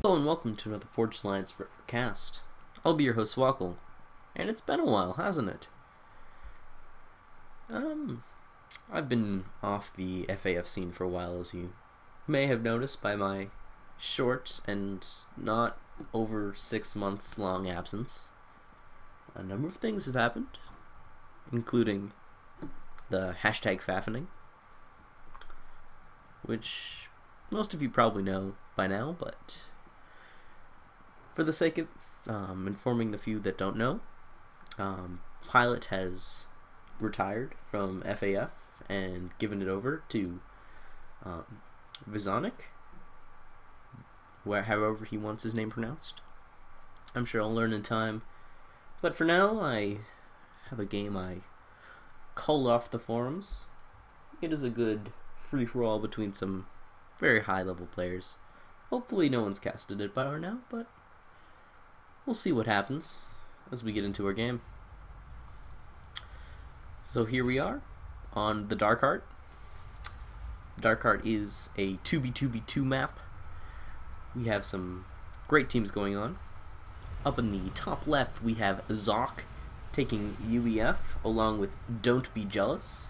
Hello and welcome to another Forged Lines for cast. I'll be your host Swkoll, and it's been a while, hasn't it? I've been off the FAF scene for a while, as you may have noticed by my short and not over 6 months long absence. A number of things have happened, including the hashtag faffening, which most of you probably know by now, but for the sake of informing the few that don't know, Pilot has retired from FAF and given it over to Vizonic, however he wants his name pronounced. I'm sure I'll learn in time, but for now I have a game I culled off the forums. It is a good free-for-all between some very high-level players. Hopefully no one's casted it by now, but we'll see what happens as we get into our game. So here we are on the Dark Heart. Dark Heart is a 2v2v2 map. We have some great teams going on. Up in the top left we have Zoc taking UEF along with Don't Be Jealous,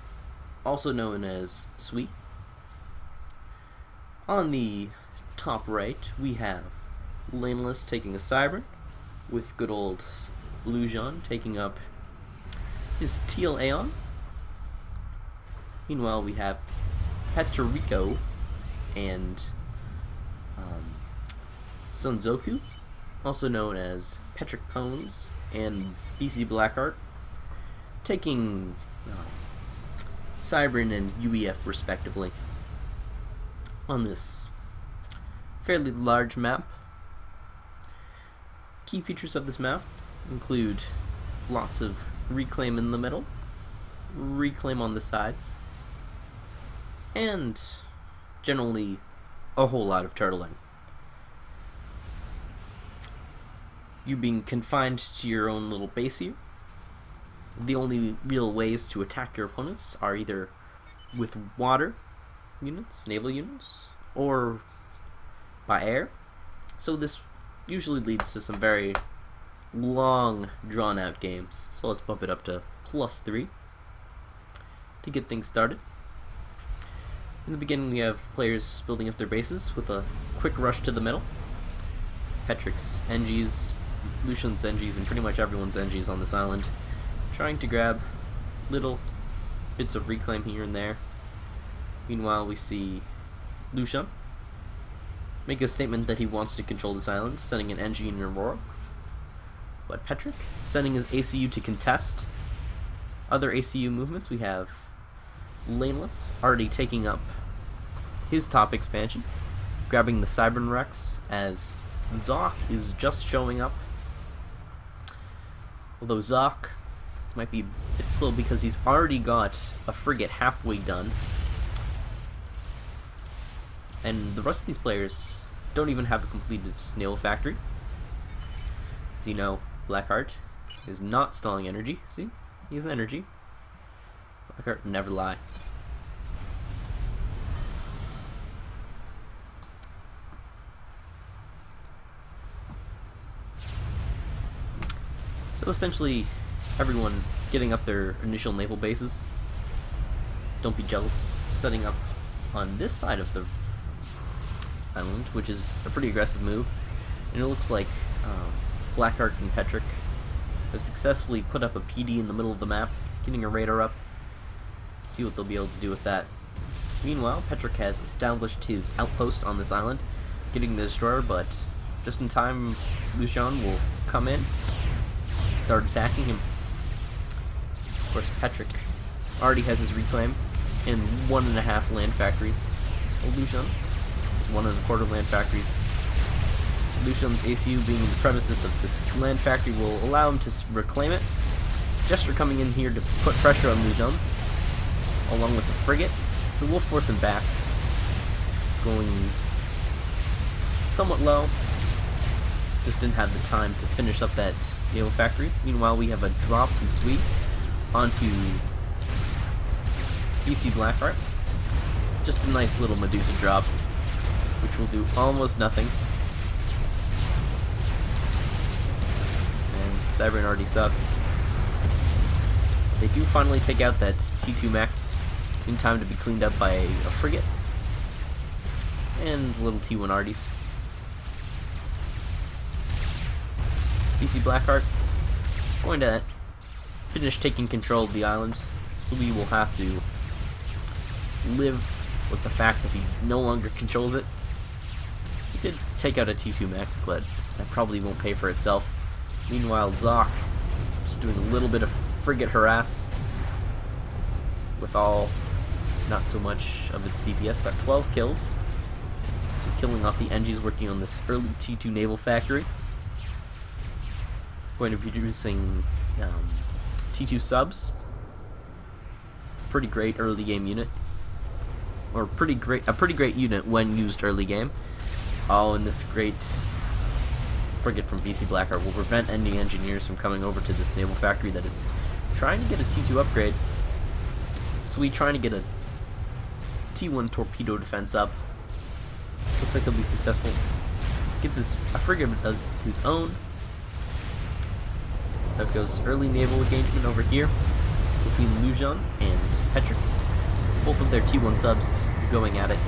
also known as Sweet. On the top right we have Laneless taking a Cybern, with good old Lujan taking up his Teal Aeon. Meanwhile we have Petrico and Sunzoku, also known as Petric Cones and BC Blackheart, taking Cybern and UEF respectively. On this fairly large map, key features of this map include lots of reclaim in the middle, reclaim on the sides, and generally a whole lot of turtling. You being confined to your own little base here, the only real ways to attack your opponents are either with water units, naval units, or by air. So this usually leads to some very long, drawn-out games. So let's bump it up to +3 to get things started. In the beginning we have players building up their bases with a quick rush to the middle. Petric's NGs, Lucian's NGs, and pretty much everyone's NGs on this island, trying to grab little bits of reclaim here and there. Meanwhile we see Lucian make a statement that he wants to control this island, sending an NG and Aurora. But Petric sending his ACU to contest. Other ACU movements, we have Laneless already taking up his top expansion, grabbing the Cybern Rex as Zoc is just showing up. Although Zoc might be a bit slow because he's already got a frigate halfway done. And the rest of these players don't even have a completed naval factory. As you know, Blackheart is not stalling energy. See? He has energy. Blackheart never lie. So essentially, everyone getting up their initial naval bases. Don't be jealous. Setting up on this side of the island, which is a pretty aggressive move, and it looks like Blackheart and Petric have successfully put up a PD in the middle of the map, getting a radar up. See what they'll be able to do with that. Meanwhile, Petric has established his outpost on this island, getting the destroyer, but just in time Lucian will come in, start attacking him. Of course, Petric already has his reclaim and 1.5 land factories. Lucian 1.25 land factories. Lucian's ACU being in the premises of this land factory will allow him to reclaim it. Jester coming in here to put pressure on Lucian, along with the frigate, who will force him back. Going somewhat low. Just didn't have the time to finish up that naval factory. Meanwhile, we have a drop from Sweet onto BC Blackheart. Just a nice little Medusa drop, which will do almost nothing. Cyber and RD sub. They do finally take out that T2 Max in time to be cleaned up by a frigate and little T1 RDs. BC Blackheart going to finish taking control of the island, so we will have to live with the fact that he no longer controls it. He did take out a T2 Max, but that probably won't pay for itself. Meanwhile, Zoc just doing a little bit of frigate harass with all, not so much of its DPS. Got 12 kills, just killing off the NGs working on this early T2 naval factory. Going to be producing T2 subs. Pretty great early game unit, or a pretty great unit when used early game. Oh, and this great frigate from BC Blackheart will prevent any engineers from coming over to this naval factory that is trying to get a T2 upgrade. So we trying to get a T1 torpedo defense up. Looks like he'll be successful. Gets a frigate of his own. So it goes early naval engagement over here between Lujan and Petrick. Both of their T1 subs going at it.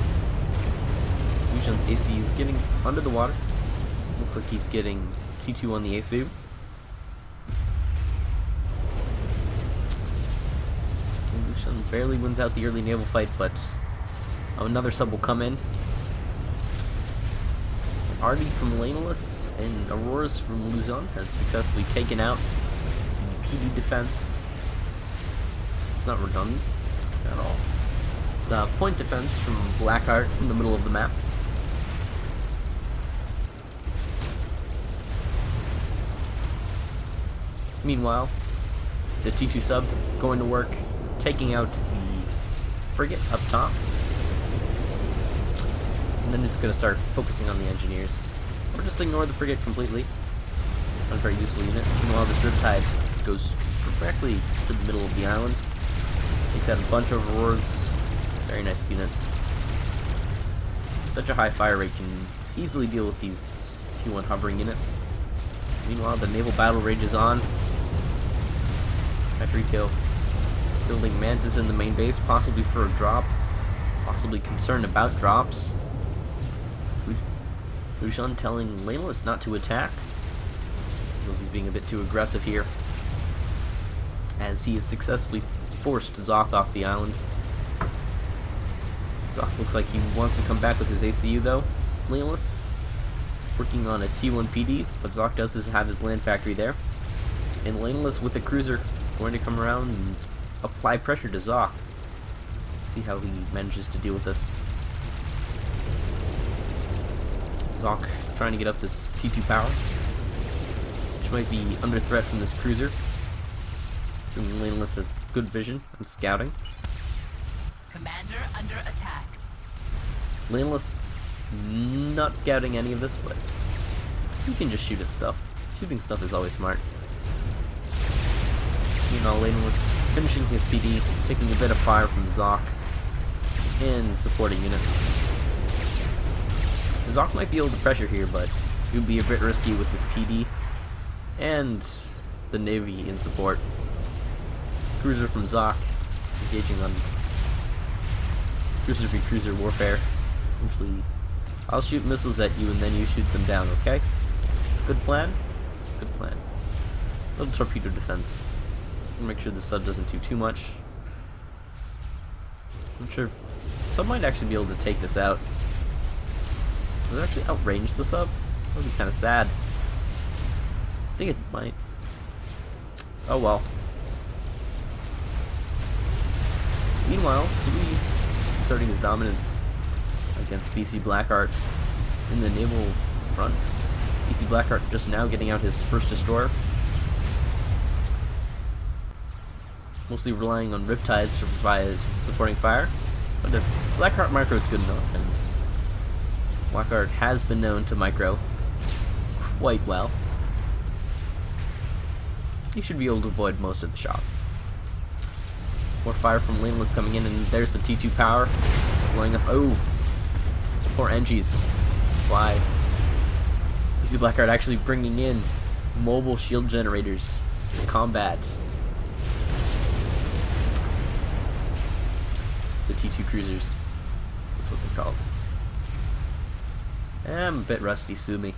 Lujan's ACU getting under the water. Looks like he's getting T2 on the ACU. Lujan barely wins out the early naval fight, but another sub will come in. Artie from Laneless and Auroras from Luzon have successfully taken out the PD defense. It's not redundant at all. The point defense from Blackheart in the middle of the map. Meanwhile, the T2 sub going to work, taking out the frigate up top. And then it's going to start focusing on the engineers. Or just ignore the frigate completely. Not a very useful unit. Meanwhile, this Riptide goes directly to the middle of the island. Takes out a bunch of Auroras. Very nice unit. Such a high fire rate, can easily deal with these T1 hovering units. Meanwhile, the naval battle rages on. Factory kill. Building Mantis in the main base, possibly for a drop. Possibly concerned about drops. Lujan telling Laneless not to attack. Feels he's being a bit too aggressive here, as he has successfully forced Zoc off the island. Zoc looks like he wants to come back with his ACU though. Laneless working on a T1 PD, but Zoc does have his land factory there. And Laneless with a cruiser going to come around and apply pressure to Zoc. See how he manages to deal with this. Zoc trying to get up this T2 power, which might be under threat from this cruiser. Assuming Laneless has good vision and scouting. Commander under attack. Laneless not scouting any of this, but he can just shoot at stuff. Shooting stuff is always smart. Meanwhile, Laneless finishing his PD, taking a bit of fire from Zoc and supporting units. Zoc might be able to pressure here, but it would be a bit risky with this PD and the Navy in support. Cruiser from Zoc engaging on cruiser v cruiser warfare. Essentially, I'll shoot missiles at you and then you shoot them down, okay? It's a good plan. It's a good plan. Little torpedo defense. Make sure the sub doesn't do too much. I'm sure sub might actually be able to take this out. Does it actually outrange the sub? That would be kind of sad. I think it might. Oh well. Meanwhile, Sui asserting his dominance against BC Blackheart in the naval front. BC Blackheart just now getting out his first destroyer. Mostly relying on Riptides to provide supporting fire. But if Blackheart micro is good enough, and Blackheart has been known to micro quite well, you should be able to avoid most of the shots. More fire from Laneless coming in, and there's the T2 power blowing up. Oh, those poor NGs. Why? You see Blackheart actually bringing in mobile shield generators. Combat. The T2 cruisers. That's what they're called. I'm a bit rusty, sue me.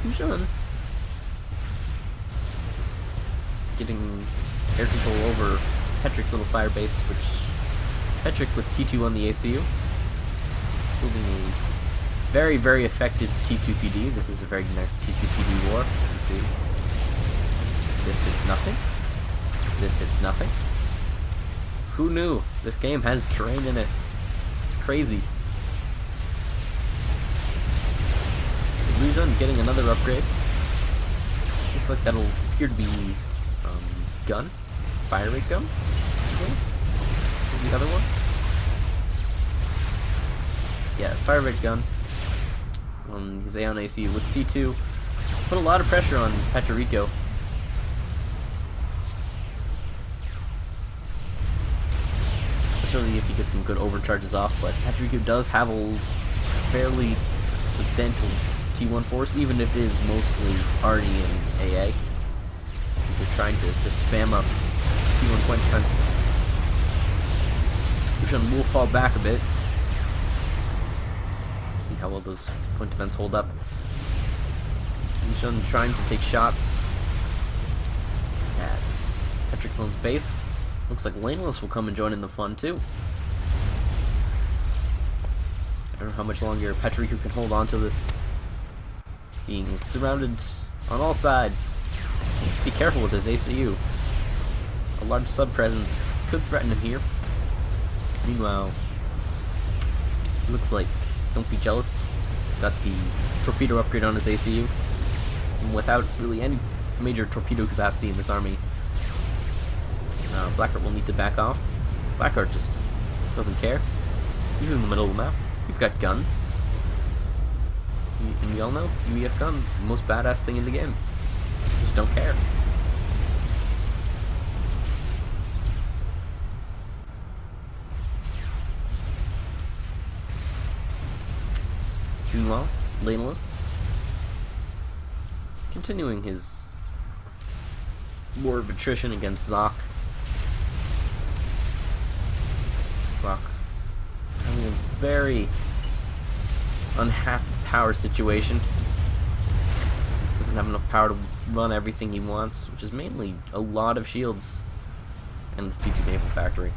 Lujan getting air control over Petric's little fire base, which Petric with T2 on the ACU. Building a very, very effective T2 PD. This is a very nice T2 PD war, as you see. This hits nothing. This hits nothing. Who knew? This game has terrain in it. It's crazy. Lujan getting another upgrade. Looks like that'll appear to be gun. Fire rate gun? The other one? Yeah, fire rate gun. His Aeon AC with T2. Put a lot of pressure on Petrico. Especially if you get some good overcharges off, but Petrico does have a fairly substantial T1 force, even if it is mostly Arnie and AA. If you're trying to just spam up T1 point defense, Lujan will fall back a bit. See how well those point defense hold up. Lujan trying to take shots at Petriclone's base. Looks like Laneless will come and join in the fun too. I don't know how much longer Petrico can hold on to this. Being surrounded on all sides. He needs to be careful with his ACU. A large sub-presence could threaten him here. Meanwhile, it looks like, don't be jealous, he's got the torpedo upgrade on his ACU. And without really any major torpedo capacity in this army, Blackheart will need to back off. Blackheart just doesn't care. He's in the middle of the map. He's got gun. And we all know, UEF gun, the most badass thing in the game. Just don't care. Meanwhile, Laneless continuing his war of attrition against Zoc. Zoc having a very unhappy power situation. Doesn't have enough power to run everything he wants, which is mainly a lot of shields and this T2 naval factory.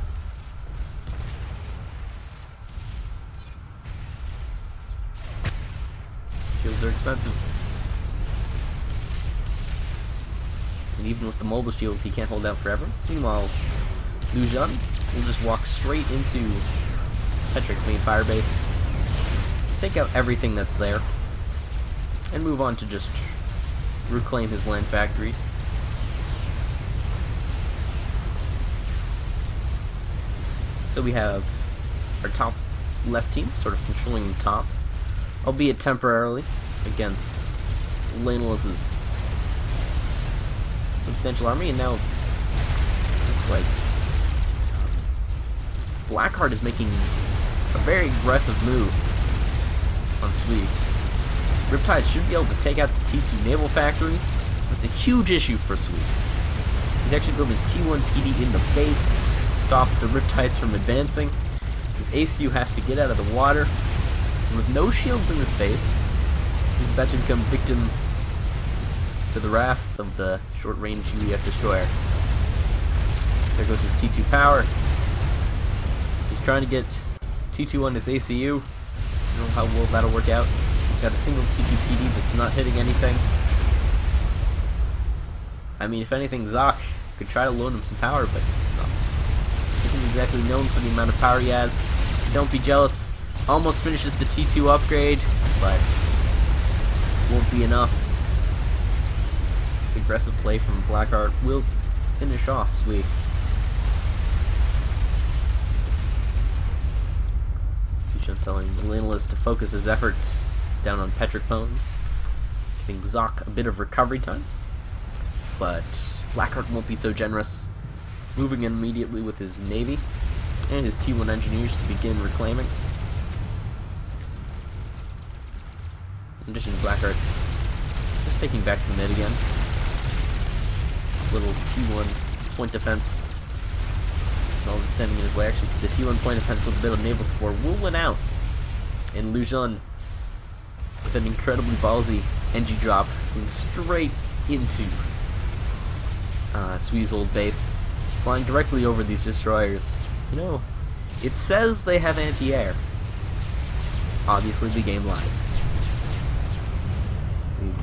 Shields are expensive. And even with the mobile shields, he can't hold out forever. Meanwhile, Lujan will just walk straight into Petric's main fire base, take out everything that's there, and move on to just reclaim his land factories. So we have our top left team sort of controlling the top, albeit temporarily, against Laneless's substantial army, and now it looks like Blackheart is making a very aggressive move on Swkoll. Riptide should be able to take out the T2 naval factory. That's a huge issue for Swkoll. He's actually building T1 PD in the base to stop the Riptides from advancing. His ACU has to get out of the water. And with no shields in this base, he's about to become victim to the wrath of the short-range UEF destroyer. There goes his T2 power. He's trying to get T2 on his ACU. I don't know how well that'll work out. He's got a single T2 PD that's not hitting anything. I mean, if anything, Zoc could try to loan him some power, but no. Isn't exactly known for the amount of power he has. Don't be jealous. Almost finishes the T2 upgrade, but won't be enough. This aggressive play from Blackheart will finish off Swkoll. I'm telling Laneless to focus his efforts down on Petriclones, giving Zoc a bit of recovery time, but Blackheart won't be so generous, moving in immediately with his navy and his T1 engineers to begin reclaiming. In addition to Blackheart, just taking back to the mid again. Little T1 point defense. That's all that's sending in his way, actually, to the T1 point defense with a bit of naval support. Will win out. And Lu Xun, with an incredibly ballsy NG drop, going straight into Swee's old base, flying directly over these destroyers. You know, it says they have anti-air. Obviously, the game lies.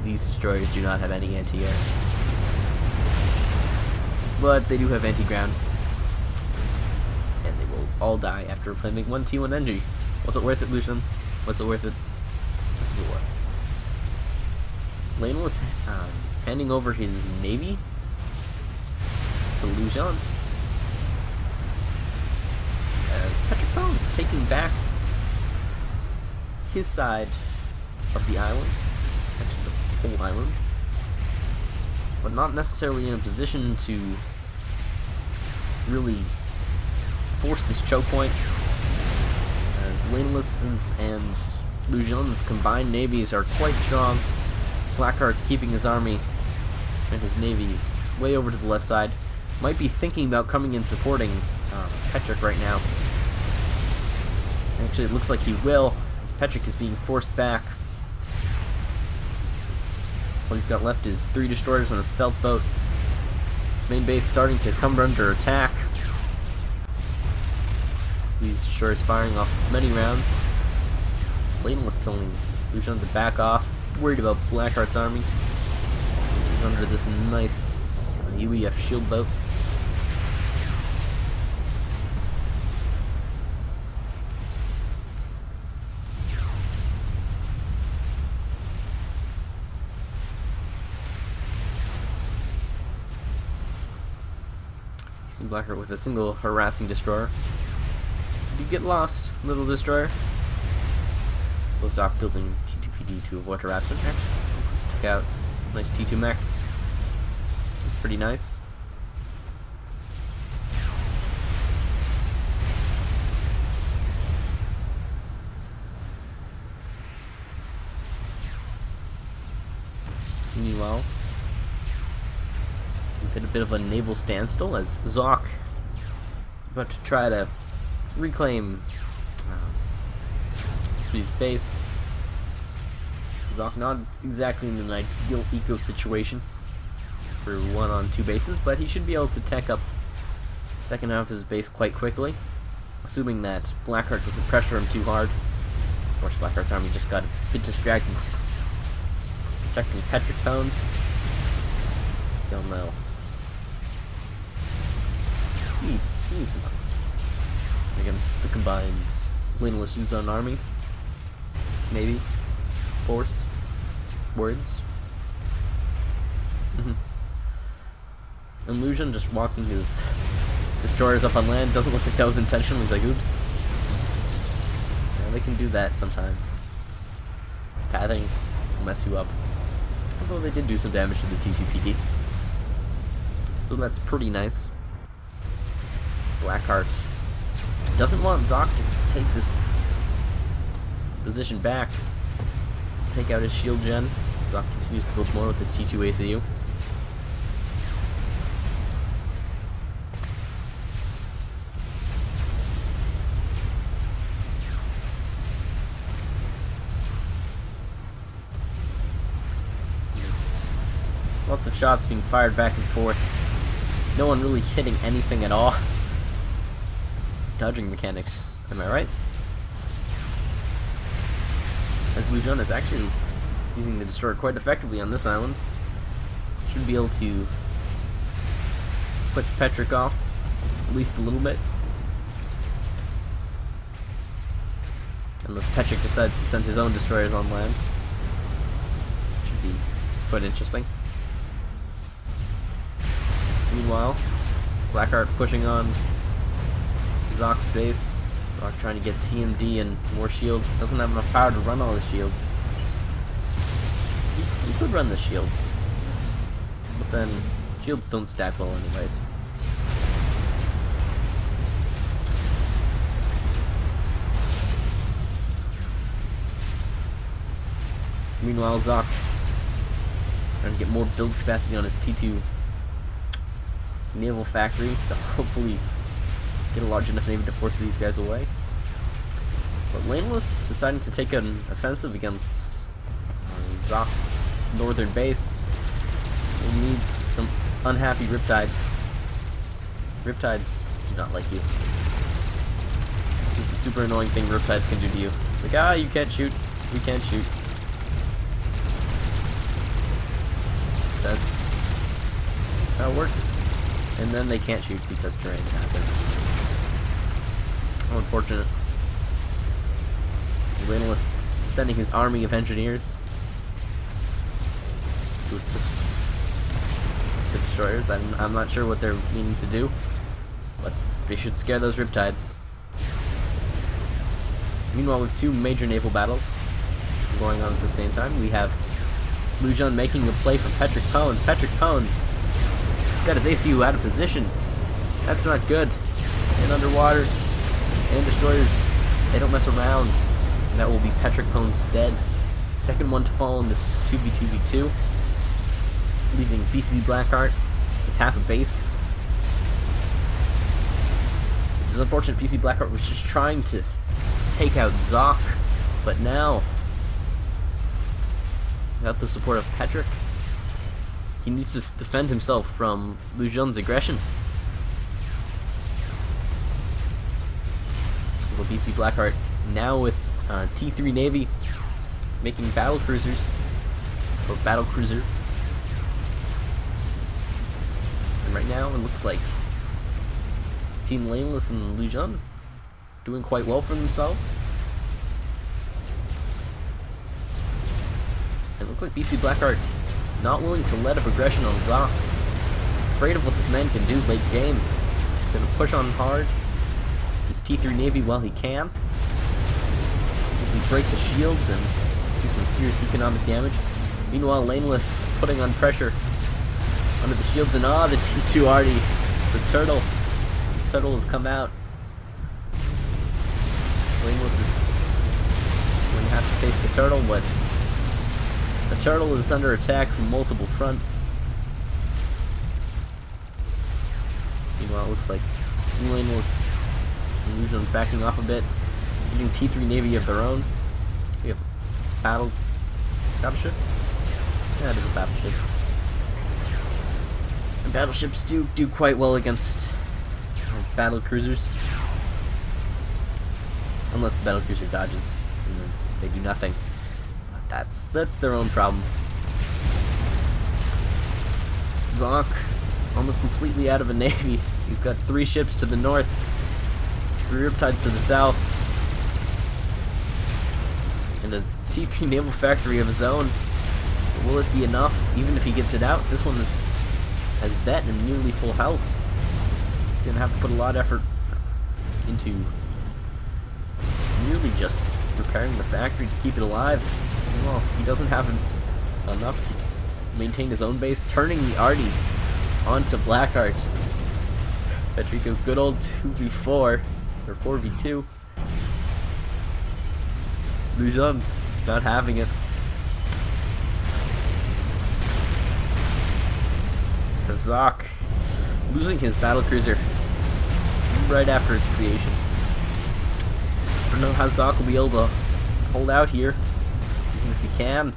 These destroyers do not have any anti-air. But they do have anti-ground. And they will all die after claiming one T1 NG. Was it worth it, Lu Xun? Was it worth it? It was. Lane was handing over his navy to Lu Xun, as Patrick Bones taking back his side of the island, actually the whole island, but not necessarily in a position to really force this choke point, as Laneless and Lu Xun's combined navies are quite strong. Blackheart keeping his army and his navy way over to the left side. Might be thinking about coming in supporting Petrick right now. Actually, it looks like he will, as Petrick is being forced back. What he's got left is 3 destroyers and a stealth boat. His main base starting to come under attack. So these destroyers firing off many rounds. Layton was telling Lu Xun to back off, worried about Blackheart's army. He's under this nice UEF shield boat. You see Blackheart with a single harassing destroyer. Did you get lost, little destroyer? We'll stop building T2PD to avoid harassment. Actually, took out nice T2 mechs. It's pretty nice. Meanwhile, we've hit a bit of a naval standstill as Zoc about to try to reclaim Swee's base. Zoc not exactly in an ideal eco situation for 1-on-2 bases, but he should be able to tech up the second half of his base quite quickly, assuming that Blackheart doesn't pressure him too hard. Of course, Blackheart's army just got a bit distracted protecting Petrick Bones. Don't know. He needs some help against the combined winless Lu Xun army. Maybe. Force. Words. And Lu Xun just walking his destroyers up on land. Doesn't look like that was intentional. He's like, oops. Yeah, they can do that sometimes. Pathing will mess you up. Although they did do some damage to the T2PD. So that's pretty nice. Blackheart doesn't want Zoc to take this position back. Take out his shield gen. Zoc continues to build more with his T2 ACU. Just lots of shots being fired back and forth. No one really hitting anything at all. Dodging mechanics, am I right? As Lu Xun is actually using the destroyer quite effectively on this island. Should be able to push Petrick off at least a little bit. Unless Petrick decides to send his own destroyers on land. Should be quite interesting. Meanwhile, Blackheart pushing on Zoc's base. Zoc trying to get TMD and more shields, but doesn't have enough power to run all the shields. He could run the shield, but then shields don't stack well anyways. Meanwhile, Zoc trying to get more build capacity on his T2 naval factory to hopefully get a large enough navy to force these guys away. But Laneless deciding to take an offensive against Zoc's northern base. He needs some unhappy Riptides. Riptides do not like you. This is the super annoying thing Riptides can do to you. It's like, ah, you can't shoot. We can't shoot. That's how it works. And then they can't shoot because terrain happens. How unfortunate. Laneless sending his army of engineers to assist the destroyers. I'm not sure what they're meaning to do, but they should scare those Riptides. Meanwhile, with two major naval battles going on at the same time, we have Lu Jun making a play for Petric Pones. Petric Pones got his ACU out of position. That's not good. And underwater, and destroyers, they don't mess around. That will be Petric Pones dead. Second one to fall in this 2v2v2, leaving BC Blackheart with half a base. Which is unfortunate. BC Blackheart was just trying to take out Zoc, but now, without the support of Petric, he needs to defend himself from Lu Jun's aggression. Well, BC Blackheart now with T3 Navy making battle cruisers, or battle cruiser. And right now it looks like Team Laneless and Lu Jun doing quite well for themselves. It looks like BC Blackheart not willing to let up aggression on Zoc. Afraid of what this man can do late game. Gonna push on hard. His T3 Navy while he can. If we break the shields and do some serious economic damage. Meanwhile, Laneless putting on pressure under the shields, and the T2 already, the turtle has come out. Laneless is going to have to face the turtle, but the turtle is under attack from multiple fronts. Meanwhile, it looks like Laneless and Lu Jun backing off a bit, getting T3 Navy of their own. We have battleship? Yeah, it is a battleship. And battleships do quite well against battle cruisers. Unless the battle cruiser dodges, and then they do nothing. But that's their own problem. Zoc, almost completely out of a navy. He's got 3 ships to the north, 3 Riptides to the south, and a TP naval factory of his own. But will it be enough? Even if he gets it out, this one has vet and nearly full health. He's gonna have to put a lot of effort into merely just repairing the factory to keep it alive. Well, he doesn't have enough to maintain his own base, turning the Artie onto Blackheart. Patrico, good old 2v4, or 4v2. Lu Jun not having it. Zoc losing his battlecruiser right after its creation. I don't know how Zoc will be able to hold out here, even if he can.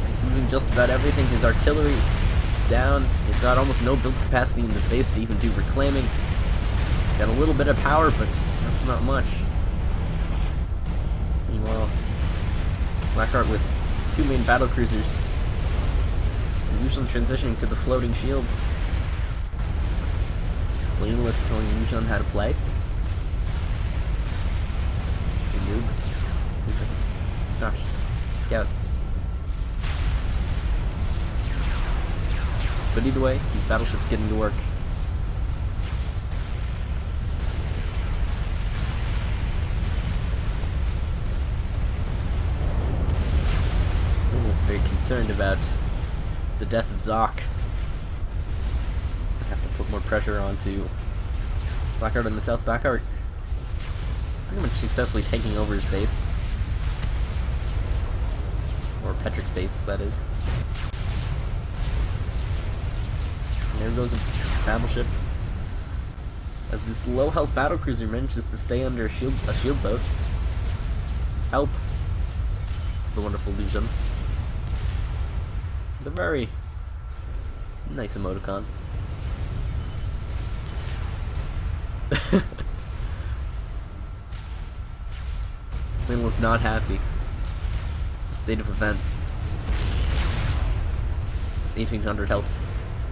He's losing just about everything. His artillery is down. He's got almost no build capacity in this base to even do reclaiming. He's got a little bit of power, but that's not much. Meanwhile, Blackheart with 2 main battlecruisers, usually transitioning to the floating shields. Laneless telling Lu Jun how to play. Noob. Gosh, scout. But either way, these battleships getting to work. Laneless very concerned about the death of Zoc. I have to put more pressure onto Blackheart on the south. Blackheart pretty much successfully taking over his base. Or Petric's base, that is. And there goes a battleship. As this low health battlecruiser manages to stay under a shield boat. Help! It's the wonderful Lucian. The very nice emoticon. Lynn was not happy. The state of events. This 1800 health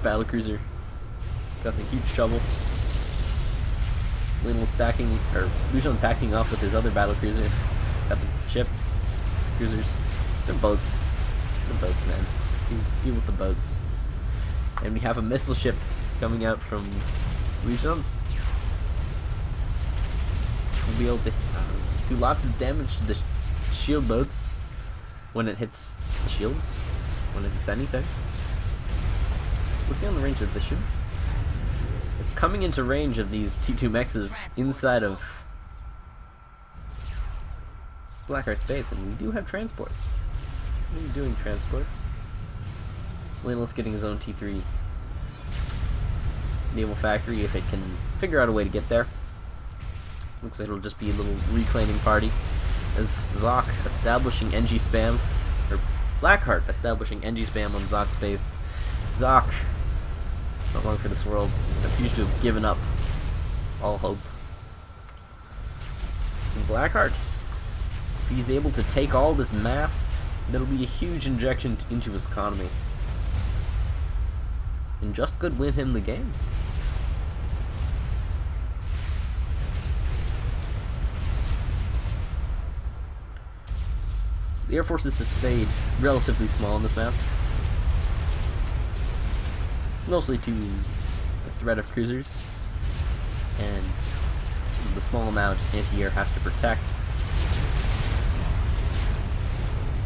battlecruiser causing huge trouble. Lynn was Lucian backing off with his other battlecruiser. Got the ship. Cruisers. They're boats. They're boats, man. Deal with the boats. And we have a missile ship coming out from Lucian. We'll be able to do lots of damage to the shield boats when it hits the shields, when it hits anything. Looking on the range of this ship, it's coming into range of these T2 mexes inside of Blackheart's base, and we do have transports. What are you doing, transports? Landless getting his own T3 naval factory if it can figure out a way to get there. Looks like it'll just be a little reclaiming party. As Zoc establishing NG spam, or Blackheart establishing NG spam on Zoc's base. Zoc, not long for this world, appears to have given up all hope. And Blackheart, if he's able to take all this mass, that'll be a huge injection into his economy. And just could win him the game. The air forces have stayed relatively small on this map. Mostly to the threat of cruisers and the small amount anti-air has to protect.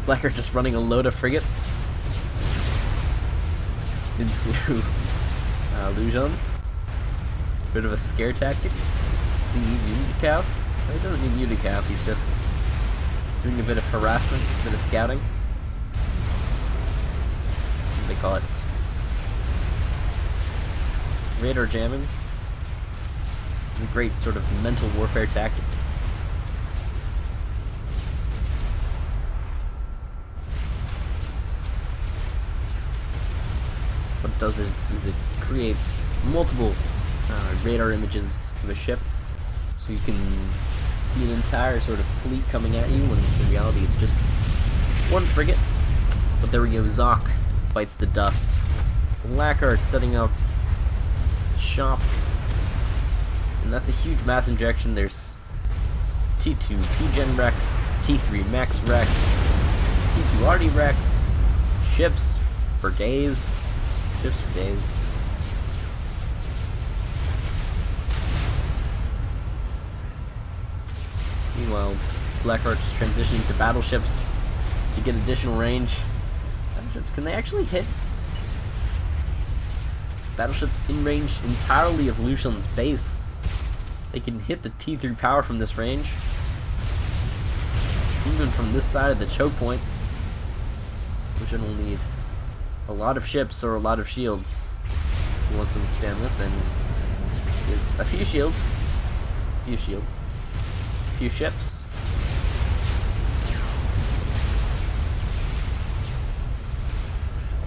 Blackheart just running a load of frigates into Lucian. Bit of a scare tactic. Does he need Unicaf? He doesn't need Unicaf, he's just doing a bit of harassment, a bit of scouting. What do they call it? Radar jamming. It's a great sort of mental warfare tactic. What it does is it creates multiple radar images of a ship, so you can see an entire sort of fleet coming at you when in reality it's just one frigate. But there we go, Zoc bites the dust. Blackheart setting up shop, and that's a huge mass injection. There's T2 P-Gen Rex, T3 Max Rex, T2 Arty Rex, ships for days. Ships for days. Meanwhile, Blackheart's transitioning to battleships to get additional range. Battleships, can they actually hit? Battleships in range entirely of Lucian's base. They can hit the T3 power from this range. Even from this side of the choke point. Lucian will need a lot of ships or a lot of shields. He wants to withstand this, and is a few shields. A few shields. A few ships.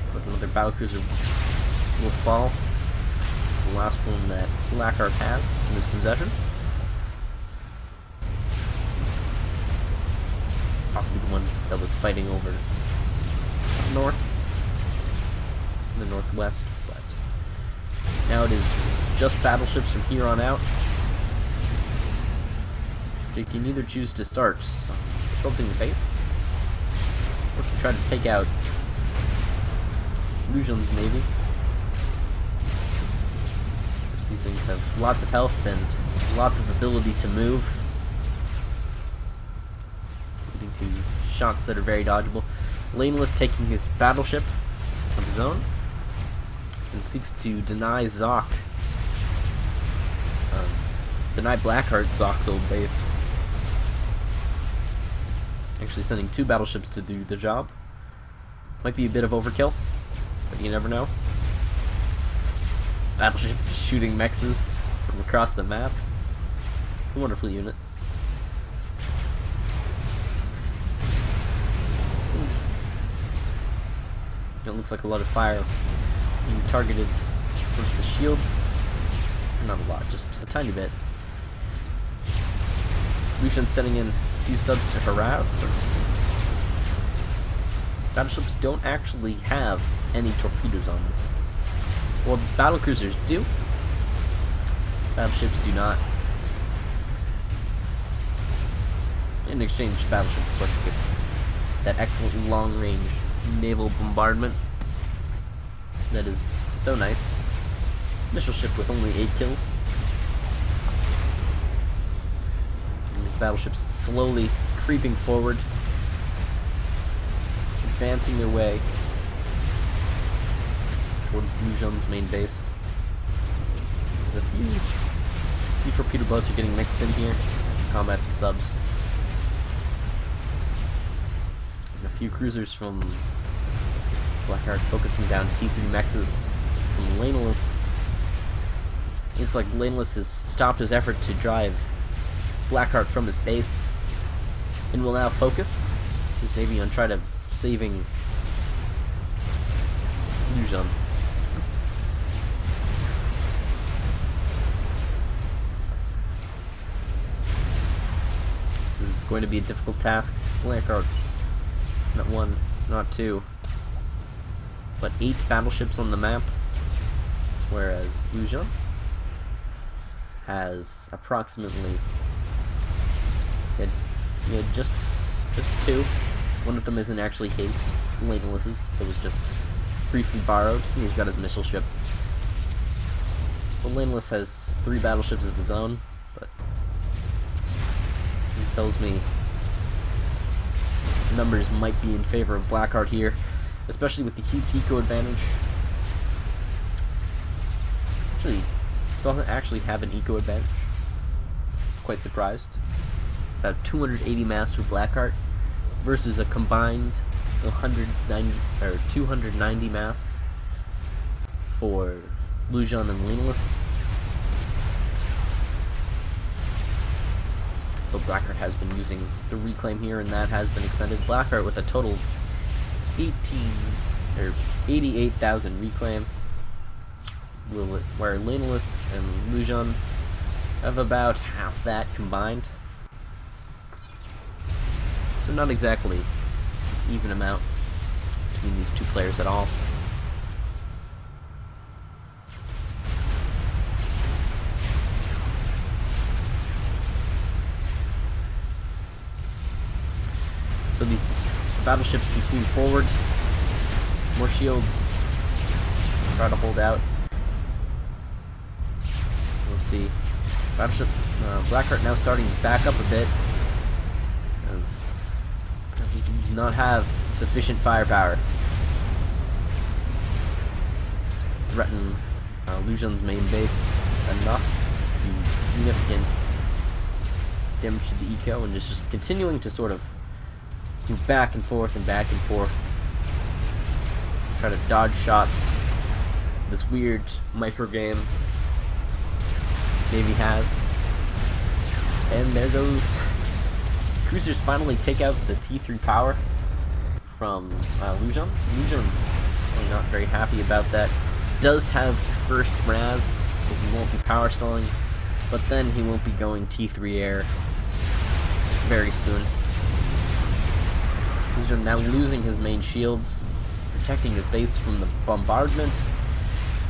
Looks like another battlecruiser will fall. It's the last one that Blackheart has in his possession. Possibly the one that was fighting over north, in the northwest, but now it is just battleships from here on out. You can either choose to start assaulting the base, or to try to take out Lucian's navy. These things have lots of health and lots of ability to move, leading to shots that are very dodgeable. Laneless taking his battleship of his own and seeks to deny Zoc, deny Blackheart Zoc's old base. Actually sending two battleships to do the job. Might be a bit of overkill, but you never know. Battleship shooting mexes from across the map. It's a wonderful unit. It looks like a lot of fire being targeted towards the shields. Not a lot, just a tiny bit. Lucian's sending in a few subs to harass. Battleships don't actually have any torpedoes on them. Well, battlecruisers do. Battleships do not. In exchange, battleship, of course, gets that excellent long-range naval bombardment. That is so nice. Missile ship with only 8 kills. And these battleships slowly creeping forward, advancing their way towards Lujan's main base. There's a few torpedo boats are getting mixed in here. Combat subs. And a few cruisers from Blackheart focusing down T3 mexes from Laneless. Looks like Laneless has stopped his effort to drive Blackheart from his base and will now focus his navy on trying to saving Lujan. This is going to be a difficult task. Blackheart's, it's not 1, not 2, but 8 battleships on the map, whereas Lujan has approximately just 2. One of them isn't actually his, it's Laneless's. That was just briefly borrowed. He's got his missile ship. Well, Laneless has 3 battleships of his own, but he tells me numbers might be in favor of Blackheart here, especially with the huge eco advantage. Actually, doesn't actually have an eco advantage. Quite surprised. About 280 mass for Blackheart versus a combined 290 mass for Lujan and Laneless. But Blackheart has been using the reclaim here, and that has been expended. Blackheart with a total of 88,000 reclaim, where Laneless and Lujan have about half that combined. So not exactly even amount between these two players at all. So these battleships continue forward. More shields. Try to hold out. Let's see. Battleship Blackheart now starting to back up a bit, as he does not have sufficient firepower to threaten Lujan's main base enough to do significant damage to the eco, and just continuing to sort of move back and forth and back and forth, try to dodge shots. This weird micro game Navy has. And there goes. Cruisers finally take out the T3 power from Lujan. Lujan really not very happy about that. Does have first RAS, so he won't be power stalling, but then he won't be going T3 air very soon. Lujan now losing his main shields, protecting his base from the bombardment.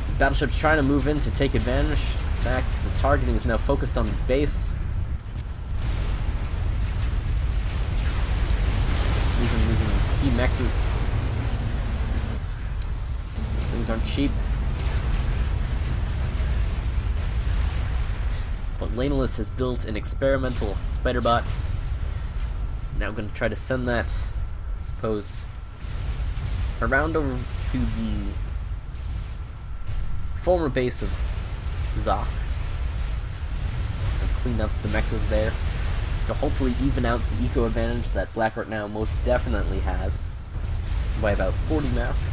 The battleship's trying to move in to take advantage. In fact, the targeting is now focused on the base. Lujan losing key mexes. Those things aren't cheap. But Laneless has built an experimental spider bot. He's now going to try to send that, I suppose, around over to the former base of Zoc. So clean up the mexes there to hopefully even out the eco advantage that Blackheart now most definitely has. by about 40 mass.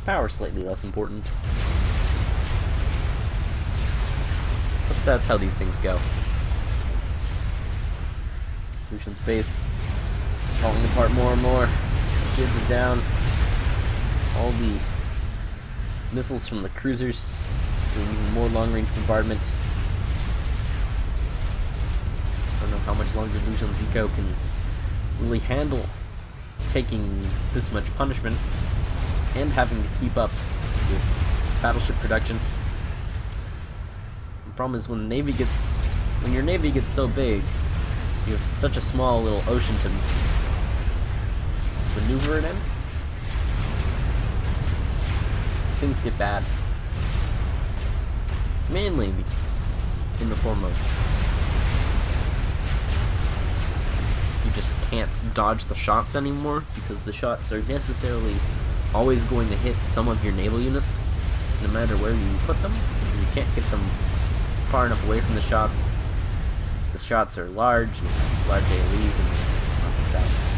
Power slightly less important. But that's how these things go. Lucian's base falling apart more and more. Shields are down. All the missiles from the cruisers doing even more long-range bombardment. I don't know how much longer Lucian's eco can really handle taking this much punishment and having to keep up with battleship production. The problem is when your navy gets so big, you have such a small little ocean to maneuver it in. Things get bad. Mainly in the form of you just can't dodge the shots anymore, because the shots are necessarily always going to hit some of your naval units, no matter where you put them, because you can't get them far enough away from the shots. The shots are large, and you have large AoEs, and there's lots of shots.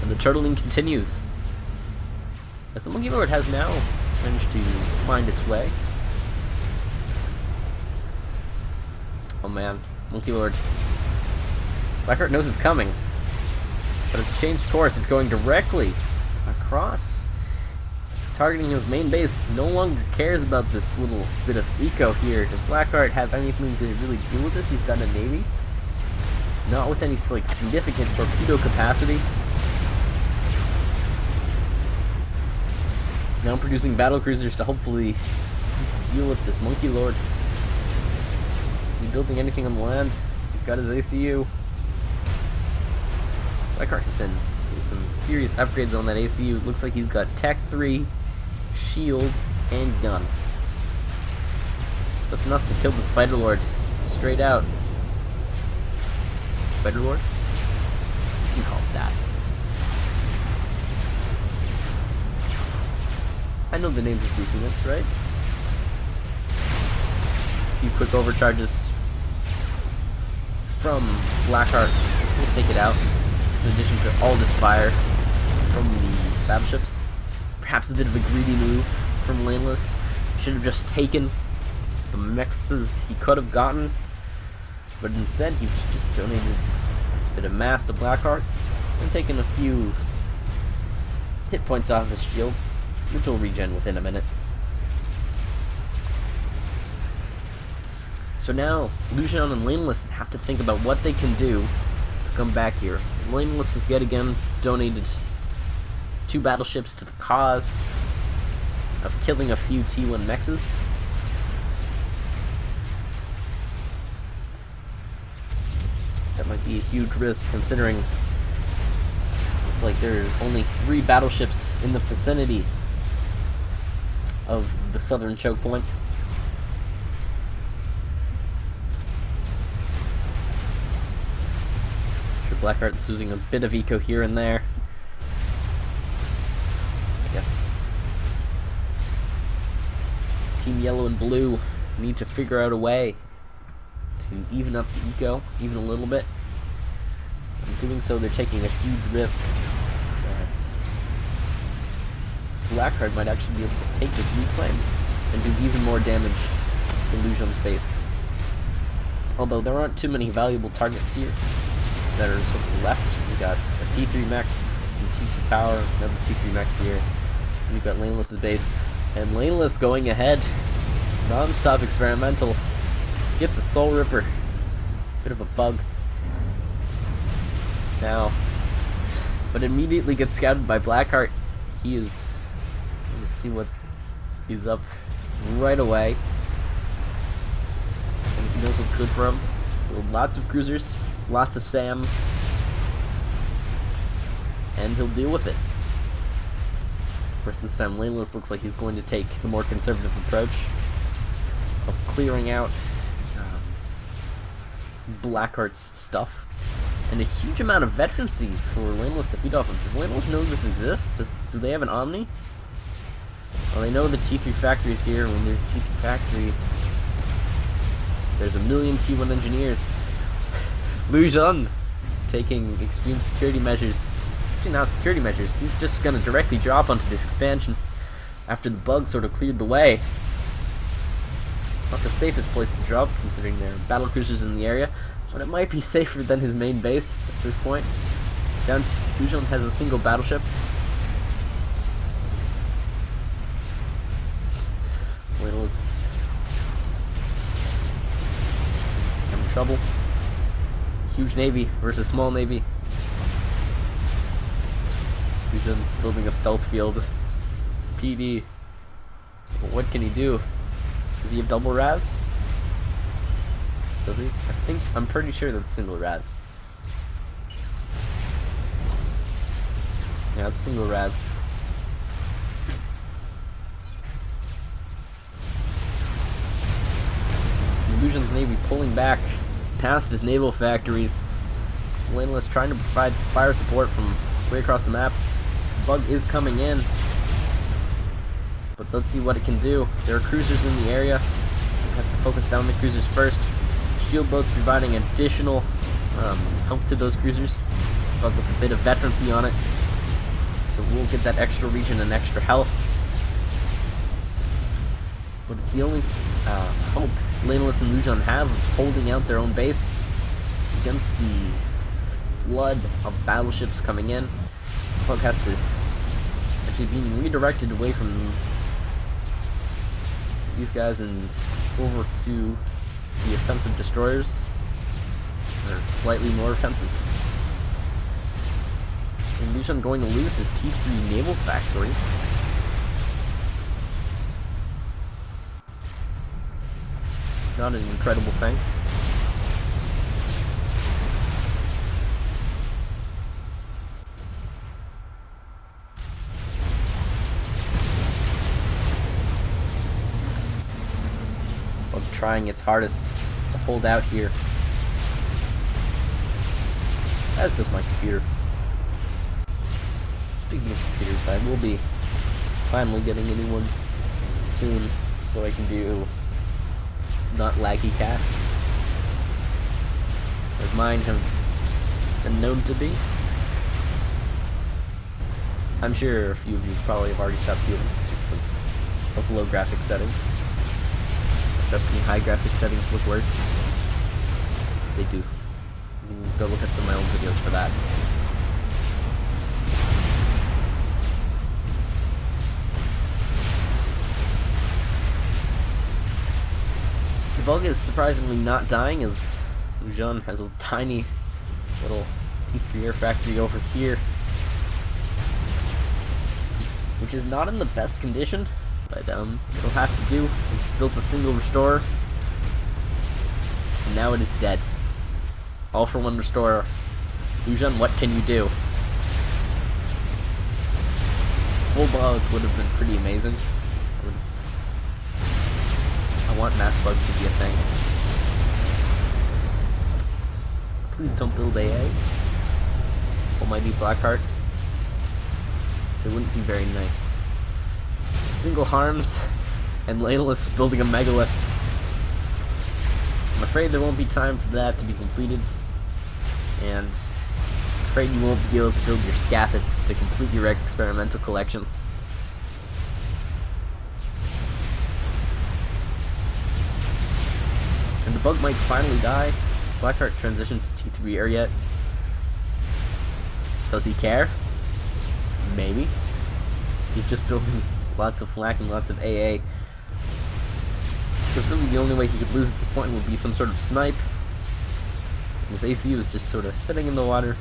And the turtling continues, as the Monkey Lord has now managed to find its way. Oh man, Monkey Lord. Blackheart knows it's coming, but it's changed course. It's going directly across, targeting his main base. No longer cares about this little bit of eco here. Does Blackheart have anything to really do with this? He's got a navy, not with any like significant torpedo capacity. Now producing battle cruisers to hopefully deal with this Monkey Lord. Is he building anything on the land? He's got his ACU. Blackheart has been doing some serious upgrades on that ACU. It looks like he's got Tech 3, Shield, and Gun. That's enough to kill the Spider Lord. Straight out. Spider Lord? You can call it that. I know the names of these units, right? Just a few quick overcharges from Blackheart will take it out, in addition to all this fire from the battleships. Perhaps a bit of a greedy move from Laneless. Should have just taken the mexes he could have gotten, but instead he just donated this bit of mass to Blackheart and taken a few hit points off his shield, which will regen within a minute. So now, Lucian and Laneless have to think about what they can do to come back here. Laneless has yet again donated 2 battleships to the cause of killing a few T1 mexes. That might be a huge risk, considering looks like there are only 3 battleships in the vicinity of the southern choke point. Sure, Blackheart's losing a bit of eco here and there. I guess Team Yellow and Blue need to figure out a way to even up the eco even a little bit. In doing so, they're taking a huge risk that Blackheart might actually be able to take this reclaim and do even more damage to Lucian's base. Although there aren't too many valuable targets here that are sort of left. We got a T3 mech, some T2 power, another T3 mech here. And we've got Laneless's base, and Laneless going ahead, non-stop experimental, gets a Soul Ripper. Bit of a bug. Now, but immediately gets scouted by Blackheart. He is. Let's see what he's up right away. And he knows what's good for him. Lots of cruisers, lots of SAMs, and he'll deal with it. Of course, this time Laneless looks like he's going to take the more conservative approach of clearing out Blackheart's stuff. And a huge amount of veterancy for Laneless to feed off of. Does Laneless know this exists? Do they have an Omni? Well, they know the T3 factory is here, and when there's a T3 factory, there's a million T1 engineers. Lu Xun taking extreme security measures. Actually, not security measures. He's just gonna directly drop onto this expansion after the bug sort of cleared the way. Not the safest place to drop, considering there are battle cruisers in the area, but it might be safer than his main base at this point. Down to Lu Xun has a single battleship. Whale's having trouble. Huge navy versus small navy. Lu Xun building a stealth field. PD. But what can he do? Does he have double Raz? Does he? I'm pretty sure that's single Raz. Yeah, it's single Raz. Lu Xun's navy pulling back past his naval factories. Selena trying to provide fire support from way across the map. The bug is coming in, but let's see what it can do. There are cruisers in the area. It has to focus down the cruisers first. Shield boats providing additional help to those cruisers. Bug with a bit of veterancy on it, so we'll get that extra region and extra health. But it's the only hope Laneless and Lu Xun have of holding out their own base against the flood of battleships coming in. Bug has to actually being redirected away from these guys and over to the offensive destroyers, or slightly more offensive. And Lu Xun going to lose his T3 naval factory. Not an incredible thing. Well, trying its hardest to hold out here. As does my computer. Speaking of computers, I will be finally getting a new one soon, so I can do not laggy casts, as mine have been known to be. I'm sure a few of you probably have already stopped viewing because of low graphic settings. Trust me, high graphic settings look worse. They do. You can go look at some of my own videos for that. The bug is surprisingly not dying, as Lu Xun has a tiny little T3 air factory over here, which is not in the best condition, but it'll have to do. It's built a single restorer, and now it is dead. All for one restorer. Lu Xun, what can you do? Full bug would have been pretty amazing. I want mass bug to be a thing. Please don't build AA. Almighty Blackheart. It wouldn't be very nice. Single harms, and Laneless building a megalith. I'm afraid there won't be time for that to be completed, and I'm afraid you won't be able to build your Scathus to complete your experimental collection. And the bug might finally die. Blackheart transitioned to T3 air yet. Does he care? Maybe. He's just building lots of flak and lots of AA. Because really the only way he could lose at this point would be some sort of snipe. His AC was just sort of sitting in the water,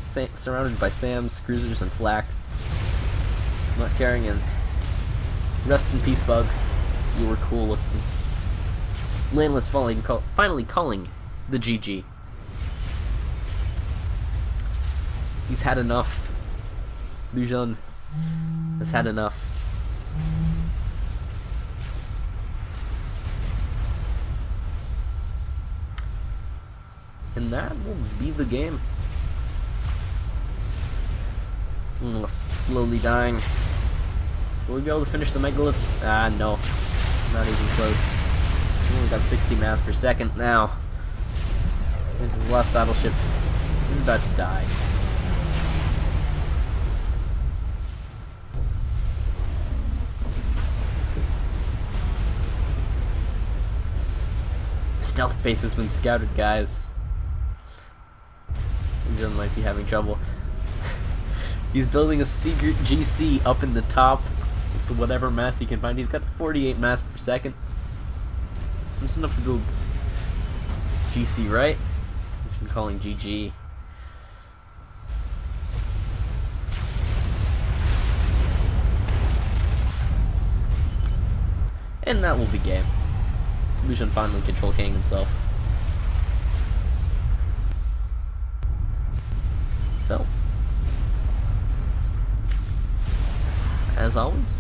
surrounded by SAMs, cruisers, and flak. Not caring, and rest in peace, bug. You were cool looking. Laneless finally calling the GG. He's had enough. Lu Xun has had enough. And that will be the game. Slowly dying. Will we be able to finish the megalith? Ah, no. Not even close. We only got 60 mass per second now. And his last battleship is about to die. Stealth base has been scouted, guys. John might be having trouble. He's building a secret GC up in the top with whatever mass he can find. He's got 48 mass per second. That's enough to build GC, right? Which I'm calling GG. And that will be game. Lucian finally control king himself. So, as always,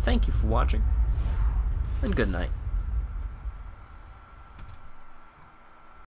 thank you for watching, and good night.